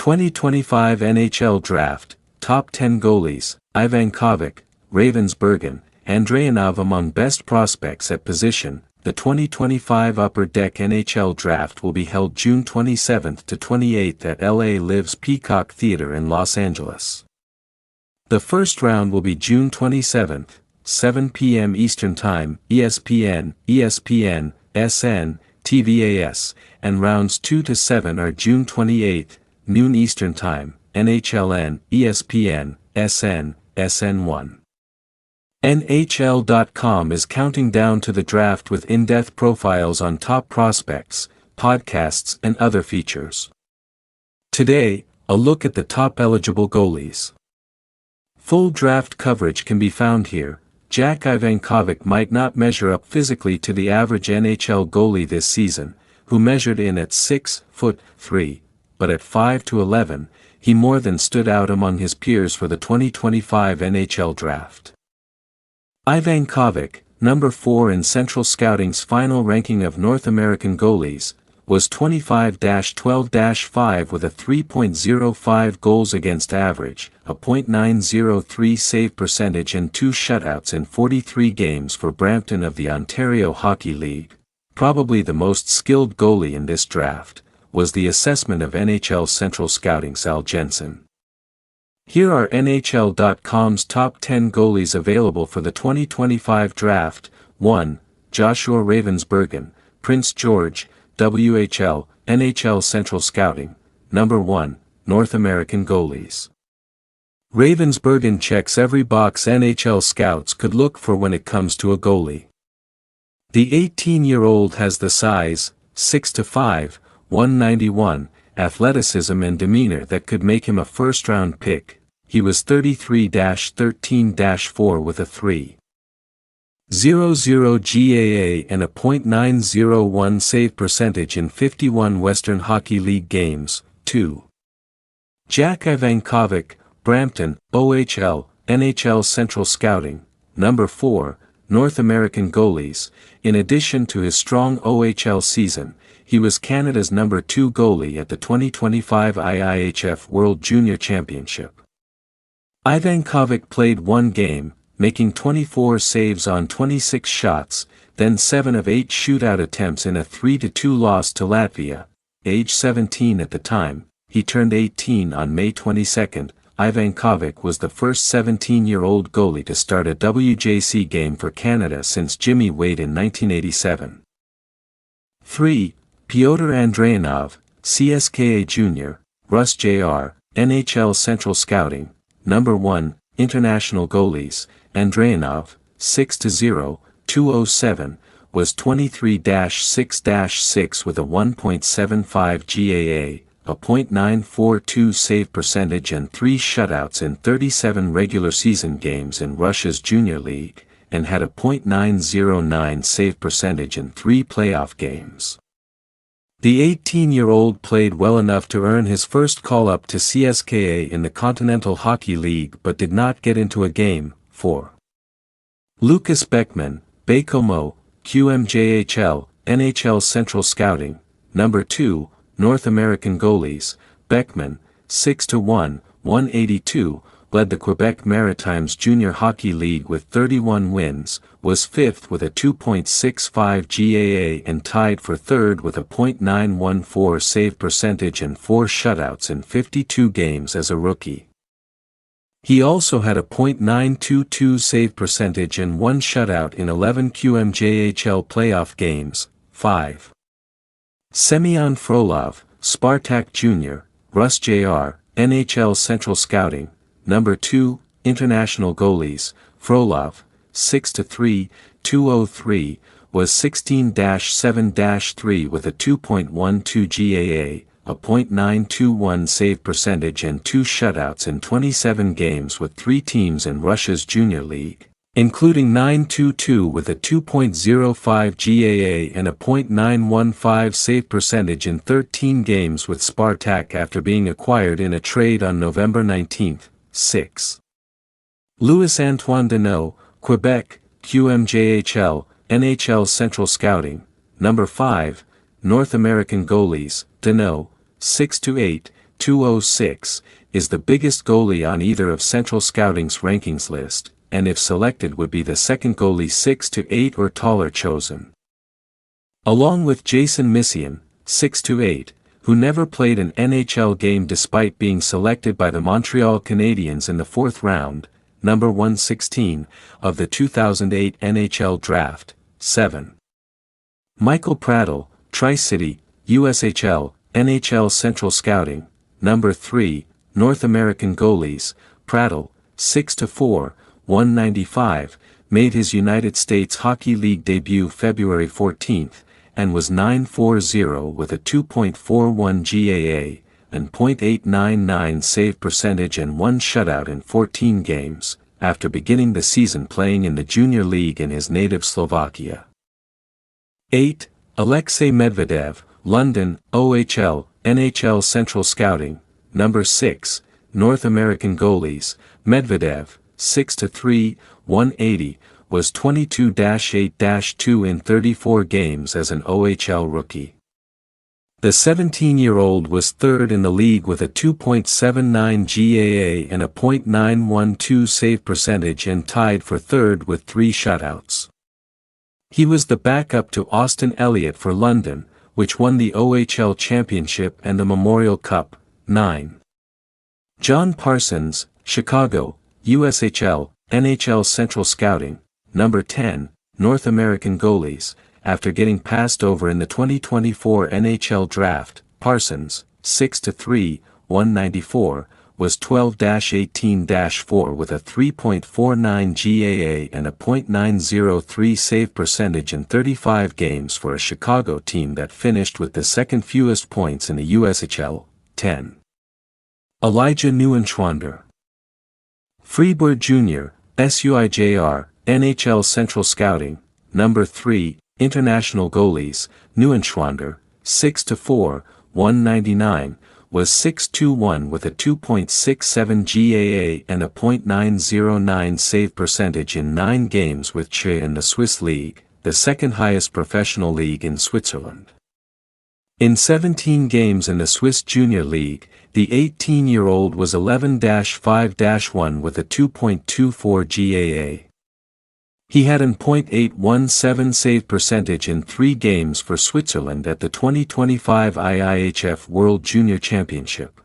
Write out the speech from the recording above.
2025 NHL Draft, Top 10 Goalies, Ivan Kovac, Ravensburgen, Andreanov among best prospects at position. The 2025 Upper Deck NHL Draft will be held June 27 to 28 at LA Live's Peacock Theater in Los Angeles. The first round will be June 27, 7 p.m. Eastern Time, ESPN, SN, TVAS, and rounds 2 to 7 are June 28, noon Eastern Time, NHLN, ESPN, SN, SN1. NHL.com is counting down to the draft with in-depth profiles on top prospects, podcasts and other features. Today, a look at the top eligible goalies. Full draft coverage can be found here. Ivan Kovac might not measure up physically to the average NHL goalie this season, who measured in at 6'3", but at 5'11", he more than stood out among his peers for the 2025 NHL Draft. Ivan Kovac, number 4 in Central Scouting's final ranking of North American goalies, was 25-12-5 with a 3.05 goals against average, a .903 save percentage and 2 shutouts in 43 games for Brampton of the Ontario Hockey League. Probably the most skilled goalie in this draft, was the assessment of NHL Central Scouting's Al Jensen. Here are NHL.com's top 10 goalies available for the 2025 draft. 1. Joshua Ravensburgen, Prince George, WHL, NHL Central Scouting. Number 1, North American goalies. Ravensburgen checks every box NHL scouts could look for when it comes to a goalie. The 18-year-old has the size, 6'5", 191, athleticism and demeanor that could make him a first-round pick. He was 33-13-4 with a 3.00 GAA and a .901 save percentage in 51 Western Hockey League games. 2. Ivan Kovac, Brampton, OHL, NHL Central Scouting. Number 4, North American goalies. In addition to his strong OHL season, he was Canada's number 2 goalie at the 2025 IIHF World Junior Championship. Ivan Kovac played 1 game, making 24 saves on 26 shots, then 7 of 8 shootout attempts in a 3-2 loss to Latvia. Age 17 at the time, he turned 18 on May 22. Ivan Kovac was the first 17-year-old goalie to start a WJC game for Canada since Jimmy Wade in 1987. 3. Pyotr Andreanov, CSKA Junior, Russ Jr., NHL Central Scouting. Number 1, International goalies. Andreanov, 6'0", 207, was 23-6-6 with a 1.75 GAA, a .942 save percentage and 3 shutouts in 37 regular season games in Russia's Junior League, and had a .909 save percentage in 3 playoff games. The 18-year-old played well enough to earn his first call-up to CSKA in the Continental Hockey League but did not get into a game. 4. Lucas Beckman, Baie-Comeau, QMJHL, NHL Central Scouting. Number 2, North American goalies. Beckman, 6'1", 182, led the Quebec Maritimes Junior Hockey League with 31 wins, was 5th with a 2.65 GAA and tied for 3rd with a .914 save percentage and 4 shutouts in 52 games as a rookie. He also had a .922 save percentage and 1 shutout in 11 QMJHL playoff games. 5. Semyon Frolov, Spartak Junior, Russ Jr., NHL Central Scouting. Number 2, International goalies. Frolov, 6'3", 203, was 16-7-3 with a 2.12 GAA, a .921 save percentage and 2 shutouts in 27 games with 3 teams in Russia's Junior League, including 922 with a 2.05 GAA and a .915 save percentage in 13 games with Spartak after being acquired in a trade on November 19. 6. Louis-Antoine Deneau, Quebec, QMJHL, NHL Central Scouting. Number 5, North American goalies. Deneau, 6'8", .206, is the biggest goalie on either of Central Scouting's rankings list, and if selected would be the second goalie 6'8" or taller chosen. Along with Jason Messian, 6'8", who never played an NHL game despite being selected by the Montreal Canadiens in the 4th round, number 116, of the 2008 NHL Draft. 7. Michael Prattle, Tri-City, USHL, NHL Central Scouting, number 3, North American Goalies. Prattle, 6'4", 195, made his United States Hockey League debut February 14, and was .940 with a 2.41 GAA, and .899 save percentage and 1 shutout in 14 games, after beginning the season playing in the Junior League in his native Slovakia. 8. Alexei Medvedev, London, OHL, NHL Central Scouting, number 6, North American Goalies. Medvedev, 6'3", 180, was 22-8-2 in 34 games as an OHL rookie. The 17-year-old was third in the league with a 2.79 GAA and a .912 save percentage and tied for third with 3 shutouts. He was the backup to Austin Elliott for London, which won the OHL Championship and the Memorial Cup. 9. John Parsons, Chicago, USHL, NHL Central Scouting, number 10, North American Goalies. After getting passed over in the 2024 NHL Draft, Parsons, 6'3", 194, was 12-18-4 with a 3.49 GAA and a .903 save percentage in 35 games for a Chicago team that finished with the second fewest points in the USHL. 10. Elijah Neuenschwander, Freeburg Jr., SUIJR, NHL Central Scouting, number 3, International Goalies. Neuenschwander, 6'4", 199, was 6'2" with a 2.67 GAA and a .909 save percentage in 9 games with Che in the Swiss League, the second highest professional league in Switzerland. In 17 games in the Swiss Junior League, the 18-year-old was 11-5-1 with a 2.24 GAA. He had an .817 save percentage in 3 games for Switzerland at the 2025 IIHF World Junior Championship.